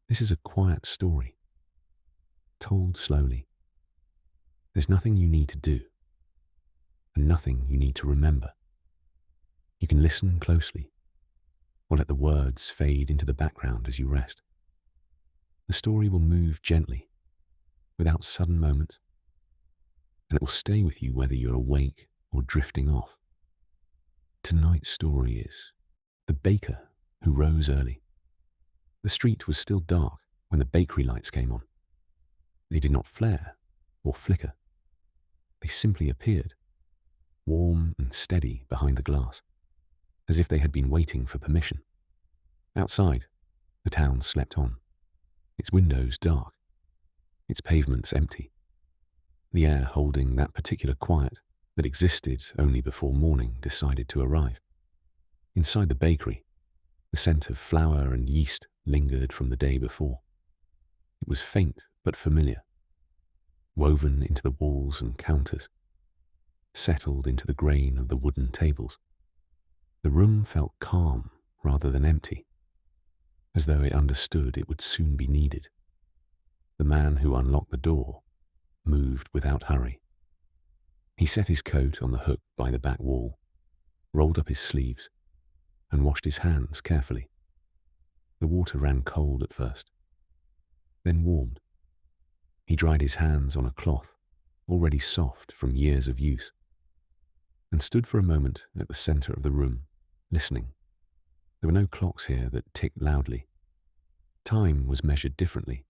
This is a quiet story, told slowly. There's nothing you need to do, and nothing you need to remember. You can listen closely, or let the words fade into the background as you rest. The story will move gently, without sudden moments, and it will stay with you whether you're awake or drifting off. Tonight's story is The Baker Who Rose Early. The street was still dark when the bakery lights came on. They did not flare or flicker. They simply appeared, warm and steady behind the glass, as if they had been waiting for permission. Outside, the town slept on, its windows dark, its pavements empty, the air holding that particular quiet that existed only before morning decided to arrive. Inside the bakery, the scent of flour and yeast lingered from the day before. It was faint but familiar, woven into the walls and counters, settled into the grain of the wooden tables. The room felt calm rather than empty, as though it understood it would soon be needed. The man who unlocked the door moved without hurry. He set his coat on the hook by the back wall, rolled up his sleeves, and washed his hands carefully. The water ran cold at first, then warmed. He dried his hands on a cloth already soft from years of use, and stood for a moment at the center of the room, listening. There were no clocks here that ticked loudly. Time was measured differently,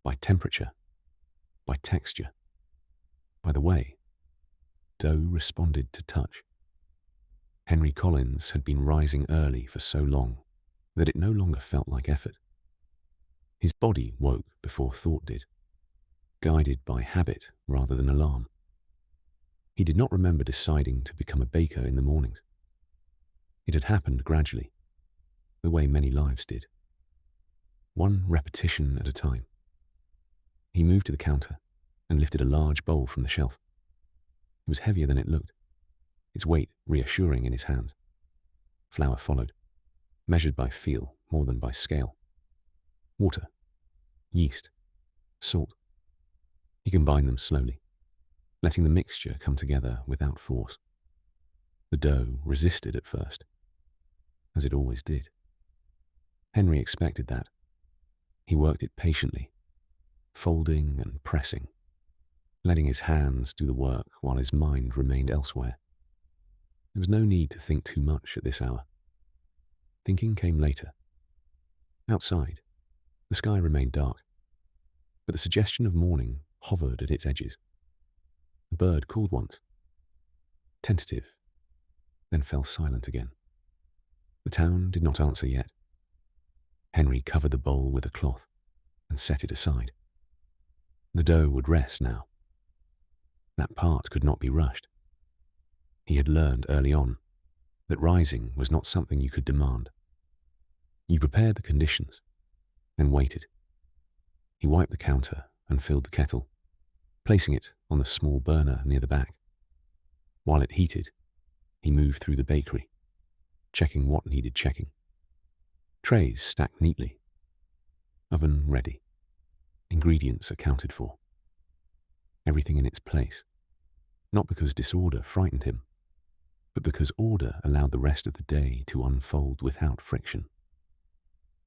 by temperature, by texture, by the way dough responded to touch. Henry Collins had been rising early for so long that it no longer felt like effort. His body woke before thought did, guided by habit rather than alarm. He did not remember deciding to become a baker in the mornings. It had happened gradually, the way many lives did, one repetition at a time. He moved to the counter and lifted a large bowl from the shelf. It was heavier than it looked, its weight reassuring in his hands. Flour followed, measured by feel more than by scale. Water, yeast, salt. He combined them slowly, letting the mixture come together without force. The dough resisted at first, as it always did. Henry expected that. He worked it patiently, folding and pressing, letting his hands do the work while his mind remained elsewhere. There was no need to think too much at this hour. Thinking came later. Outside, the sky remained dark, but the suggestion of morning hovered at its edges. A bird called once, tentative, then fell silent again. The town did not answer yet. Henry covered the bowl with a cloth and set it aside. The dough would rest now. That part could not be rushed. He had learned early on that rising was not something you could demand. You prepared the conditions, then waited. He wiped the counter and filled the kettle, placing it on the small burner near the back. While it heated, he moved through the bakery, checking what needed checking. Trays stacked neatly, oven ready, ingredients accounted for. Everything in its place, not because disorder frightened him, but because order allowed the rest of the day to unfold without friction.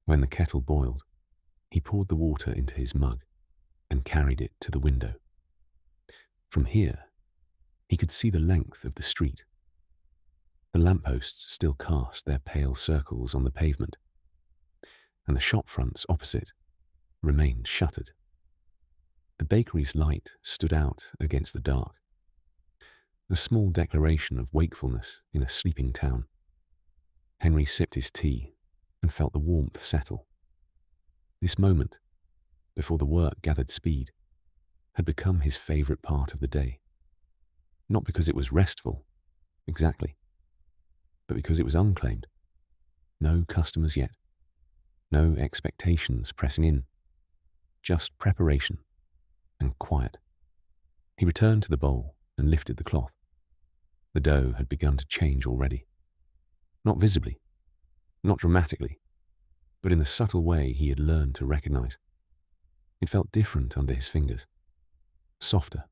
When the kettle boiled, he poured the water into his mug and carried it to the window. From here, he could see the length of the street. The lampposts still cast their pale circles on the pavement, and the shop fronts opposite remained shuttered. The bakery's light stood out against the dark, a small declaration of wakefulness in a sleeping town. Henry sipped his tea and felt the warmth settle. This moment, before the work gathered speed, had become his favorite part of the day. Not because it was restful, exactly, but because it was unclaimed. No customers yet, no expectations pressing in, just preparation and quiet. He returned to the bowl and lifted the cloth. The dough had begun to change already. Not visibly, not dramatically, but in the subtle way he had learned to recognize. It felt different under his fingers, softer,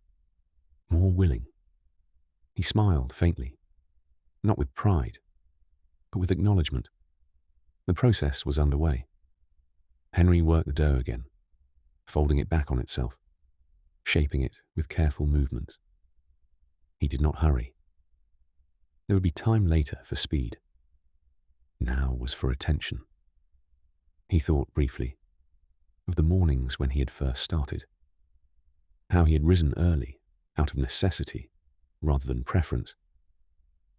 more willing. He smiled faintly, not with pride, but with acknowledgement. The process was underway. Henry worked the dough again, folding it back on itself, shaping it with careful movements. He did not hurry. There would be time later for speed. Now was for attention. He thought briefly of the mornings when he had first started, how he had risen early out of necessity rather than preference,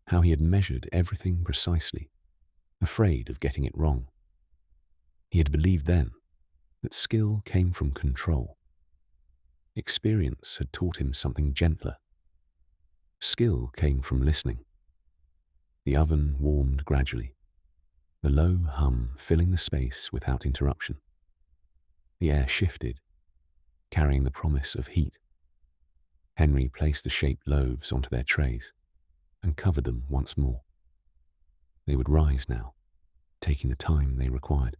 how he had measured everything precisely, afraid of getting it wrong. He had believed then that skill came from control. Experience had taught him something gentler. Skill came from listening. The oven warmed gradually, the low hum filling the space without interruption. The air shifted, carrying the promise of heat. Henry placed the shaped loaves onto their trays and covered them once more. They would rise now, taking the time they required.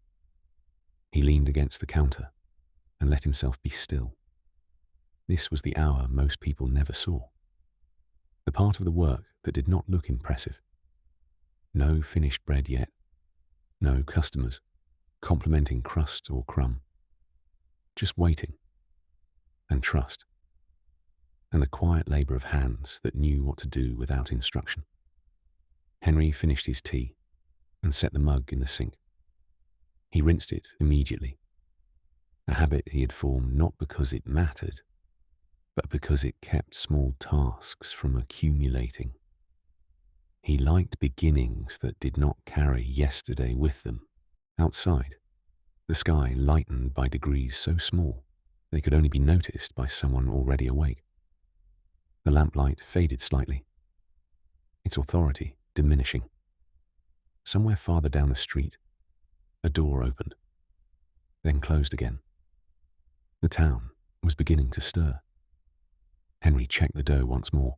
He leaned against the counter and let himself be still. This was the hour most people never saw, the part of the work that did not look impressive. No finished bread yet, no customers complimenting crust or crumb. Just waiting and trust, and the quiet labour of hands that knew what to do without instruction. Henry finished his tea and set the mug in the sink. He rinsed it immediately, a habit he had formed not because it mattered, but because it kept small tasks from accumulating. He liked beginnings that did not carry yesterday with them. Outside, the sky lightened by degrees so small they could only be noticed by someone already awake. The lamplight faded slightly, its authority diminishing. Somewhere farther down the street, a door opened, then closed again. The town was beginning to stir. Henry checked the dough once more,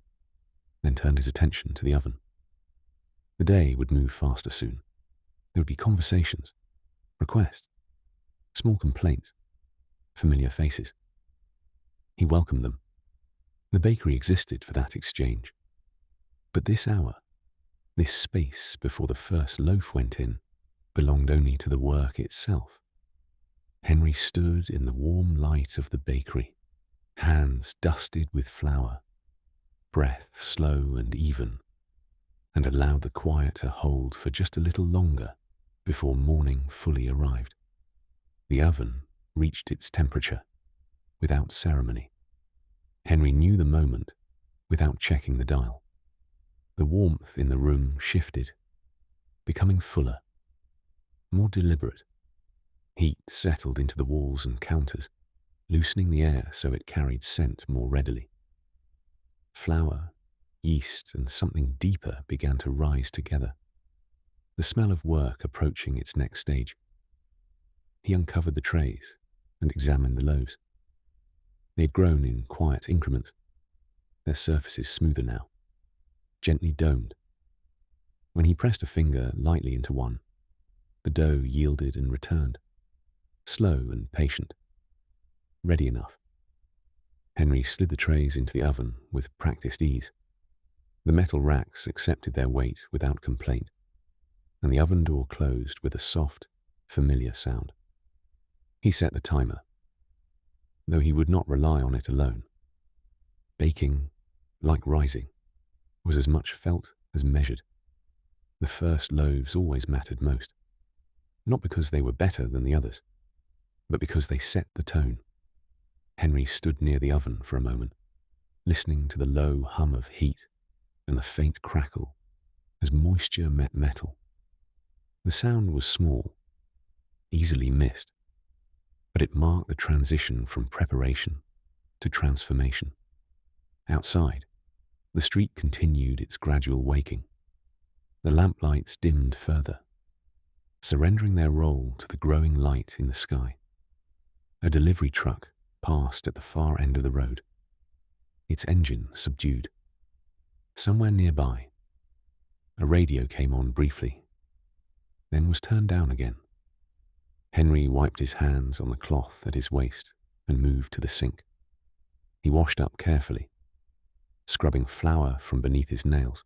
then turned his attention to the oven. The day would move faster soon. There would be conversations, requests, small complaints, familiar faces. He welcomed them. The bakery existed for that exchange. But this hour, this space before the first loaf went in, belonged only to the work itself. Henry stood in the warm light of the bakery, hands dusted with flour, breath slow and even, and allowed the quiet to hold for just a little longer before morning fully arrived. The oven reached its temperature without ceremony. Henry knew the moment without checking the dial. The warmth in the room shifted, becoming fuller, more deliberate. Heat settled into the walls and counters, loosening the air so it carried scent more readily. Flour, yeast, and something deeper began to rise together, the smell of work approaching its next stage. He uncovered the trays and examined the loaves. They had grown in quiet increments, their surfaces smoother now, gently domed. When he pressed a finger lightly into one, the dough yielded and returned, slow and patient, ready enough. Henry slid the trays into the oven with practiced ease. The metal racks accepted their weight without complaint, and the oven door closed with a soft, familiar sound. He set the timer, though he would not rely on it alone. Baking, like rising, was as much felt as measured. The first loaves always mattered most, not because they were better than the others, but because they set the tone. Henry stood near the oven for a moment, listening to the low hum of heat and the faint crackle as moisture met metal. The sound was small, easily missed, but it marked the transition from preparation to transformation. Outside, the street continued its gradual waking. The lamplights dimmed further, surrendering their role to the growing light in the sky. A delivery truck passed at the far end of the road, its engine subdued. Somewhere nearby, a radio came on briefly, then was turned down again. Henry wiped his hands on the cloth at his waist and moved to the sink. He washed up carefully, scrubbing flour from beneath his nails,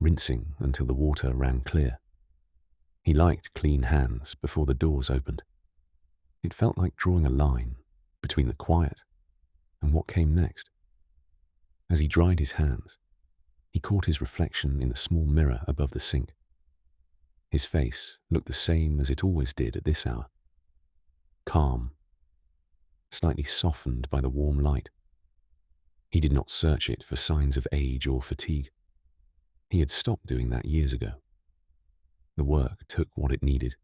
rinsing until the water ran clear. He liked clean hands before the doors opened. It felt like drawing a line between the quiet and what came next. As he dried his hands, he caught his reflection in the small mirror above the sink. His face looked the same as it always did at this hour. Calm, slightly softened by the warm light. He did not search it for signs of age or fatigue. He had stopped doing that years ago. The work took what it needed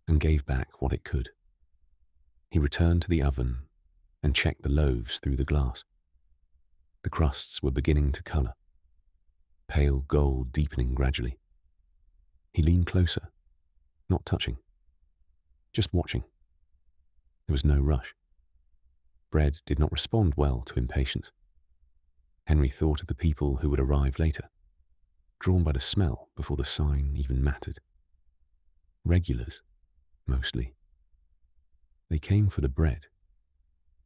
and gave back what it could. He returned to the oven and checked the loaves through the glass. The crusts were beginning to colour, pale gold deepening gradually. He leaned closer, not touching, just watching. There was no rush. Bread did not respond well to impatience. Henry thought of the people who would arrive later, drawn by the smell before the sign even mattered. Regulars, mostly. They came for the bread,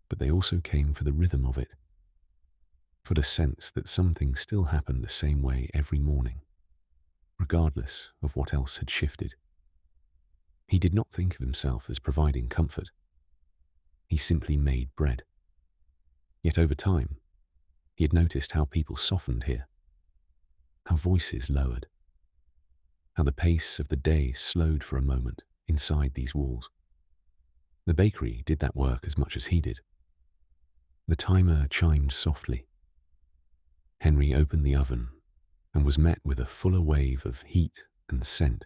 but they also came for the rhythm of it, for the sense that something still happened the same way every morning, regardless of what else had shifted. He did not think of himself as providing comfort. He simply made bread. Yet over time, he had noticed how people softened here, how voices lowered, how the pace of the day slowed for a moment inside these walls. The bakery did that work as much as he did. The timer chimed softly. Henry opened the oven and was met with a fuller wave of heat and scent.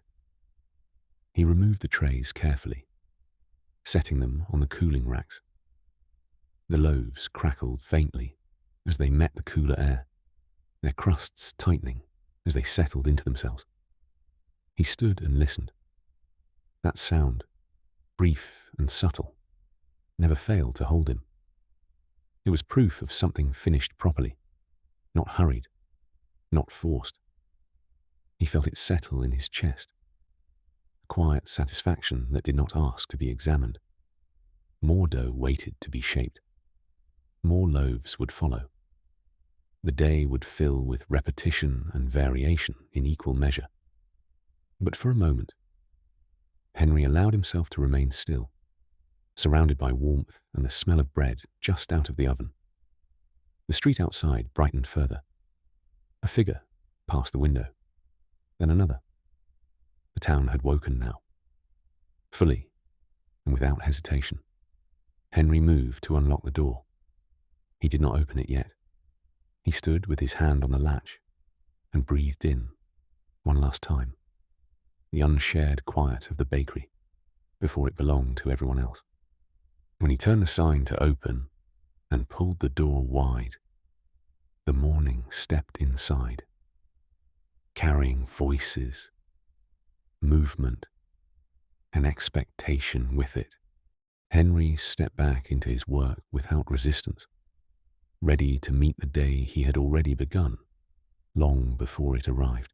He removed the trays carefully, setting them on the cooling racks. The loaves crackled faintly as they met the cooler air, their crusts tightening as they settled into themselves. He stood and listened. That sound, brief and subtle, never failed to hold him. It was proof of something finished properly, not hurried, not forced. He felt it settle in his chest, a quiet satisfaction that did not ask to be examined. More dough waited to be shaped. More loaves would follow. The day would fill with repetition and variation in equal measure. But for a moment, Henry allowed himself to remain still, surrounded by warmth and the smell of bread just out of the oven. The street outside brightened further. A figure passed the window, then another. The town had woken now, fully and without hesitation. Henry moved to unlock the door. He did not open it yet. He stood with his hand on the latch and breathed in, one last time, the unshared quiet of the bakery before it belonged to everyone else. When he turned the sign to open and pulled the door wide, the morning stepped inside, carrying voices, movement, and expectation with it. Henry stepped back into his work without resistance, ready to meet the day he had already begun, long before it arrived.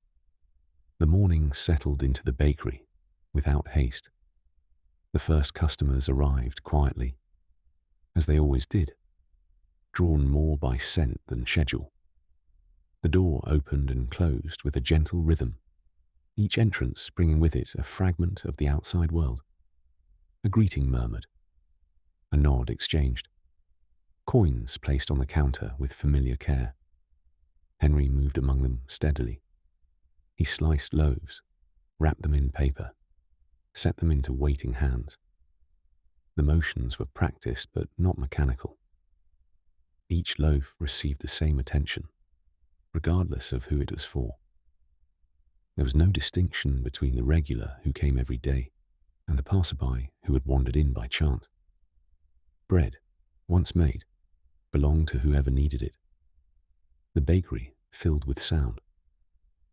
The morning settled into the bakery without haste. The first customers arrived quietly, as they always did, drawn more by scent than schedule. The door opened and closed with a gentle rhythm, each entrance bringing with it a fragment of the outside world. A greeting murmured, a nod exchanged, coins placed on the counter with familiar care. Henry moved among them steadily. He sliced loaves, wrapped them in paper, set them into waiting hands. The motions were practiced but not mechanical. Each loaf received the same attention, regardless of who it was for. There was no distinction between the regular who came every day and the passerby who had wandered in by chance. Bread, once made, belonged to whoever needed it. The bakery filled with sound,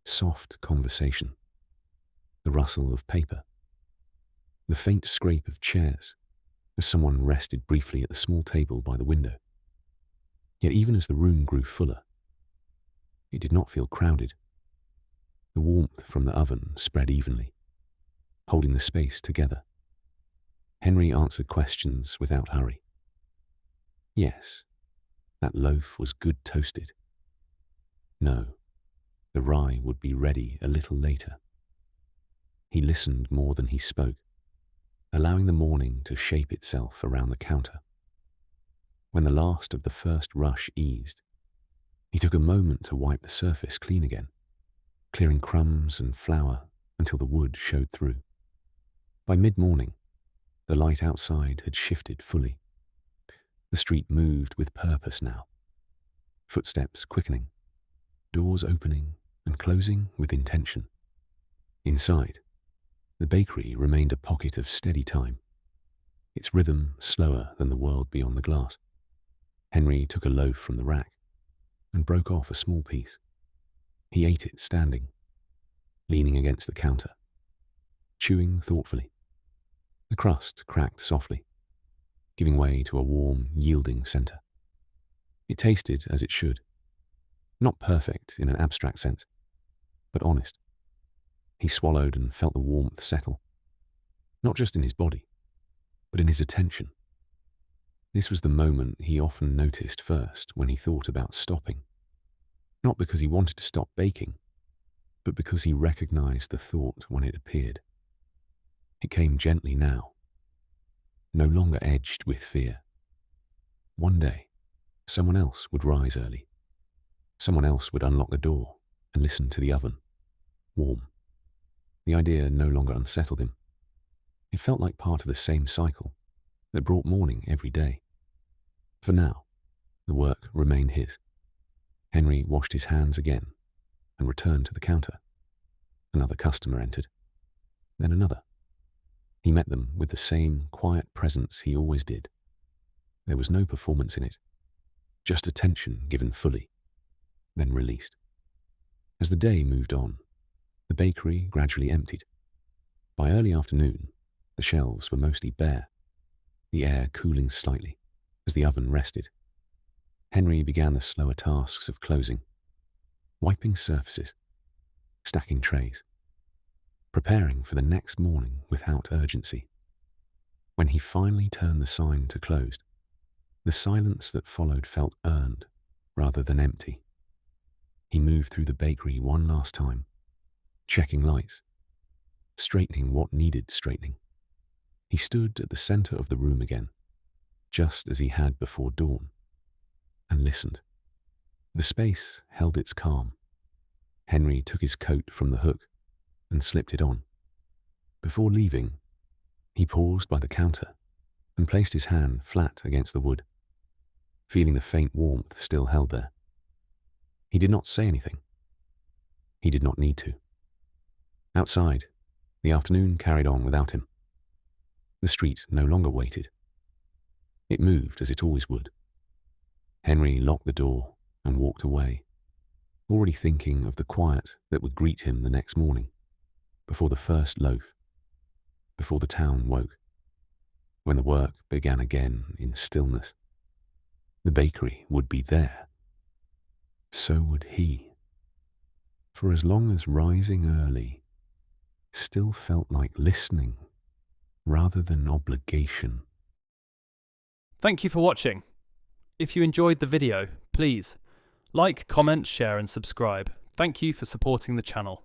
soft conversation, the rustle of paper, the faint scrape of chairs as someone rested briefly at the small table by the window. Yet even as the room grew fuller, it did not feel crowded. The warmth from the oven spread evenly, holding the space together. Henry answered questions without hurry. Yes, that loaf was good toasted. No, the rye would be ready a little later. He listened more than he spoke, allowing the morning to shape itself around the counter. When the last of the first rush eased, he took a moment to wipe the surface clean again, clearing crumbs and flour until the wood showed through. By mid-morning, the light outside had shifted fully. The street moved with purpose now, footsteps quickening, doors opening and closing with intention. Inside, the bakery remained a pocket of steady time, its rhythm slower than the world beyond the glass. Henry took a loaf from the rack and broke off a small piece. He ate it standing, leaning against the counter, chewing thoughtfully. The crust cracked softly, giving way to a warm, yielding center. It tasted as it should, not perfect in an abstract sense, but honest. He swallowed and felt the warmth settle, not just in his body, but in his attention. This was the moment he often noticed first when he thought about stopping, not because he wanted to stop baking, but because he recognized the thought when it appeared. It came gently now, no longer edged with fear. One day, someone else would rise early. Someone else would unlock the door and listen to the oven, warm. The idea no longer unsettled him. It felt like part of the same cycle that brought morning every day. For now, the work remained his. Henry washed his hands again and returned to the counter. Another customer entered, then another. He met them with the same quiet presence he always did. There was no performance in it, just attention given fully, then released. As the day moved on, the bakery gradually emptied. By early afternoon, the shelves were mostly bare, the air cooling slightly as the oven rested. Henry began the slower tasks of closing, wiping surfaces, stacking trays, preparing for the next morning without urgency. When he finally turned the sign to closed, the silence that followed felt earned rather than empty. He moved through the bakery one last time, checking lights, straightening what needed straightening. He stood at the center of the room again, just as he had before dawn, and listened. The space held its calm. Henry took his coat from the hook and slipped it on. Before leaving, he paused by the counter and placed his hand flat against the wood, feeling the faint warmth still held there. He did not say anything. He did not need to. Outside, the afternoon carried on without him. The street no longer waited. It moved as it always would. Henry locked the door and walked away, already thinking of the quiet that would greet him the next morning, before the first loaf, before the town woke, when the work began again in stillness. The bakery would be there. So would he. For as long as rising early still felt like listening rather than obligation. Thank you for watching. If you enjoyed the video, please like, comment, share and subscribe. Thank you for supporting the channel.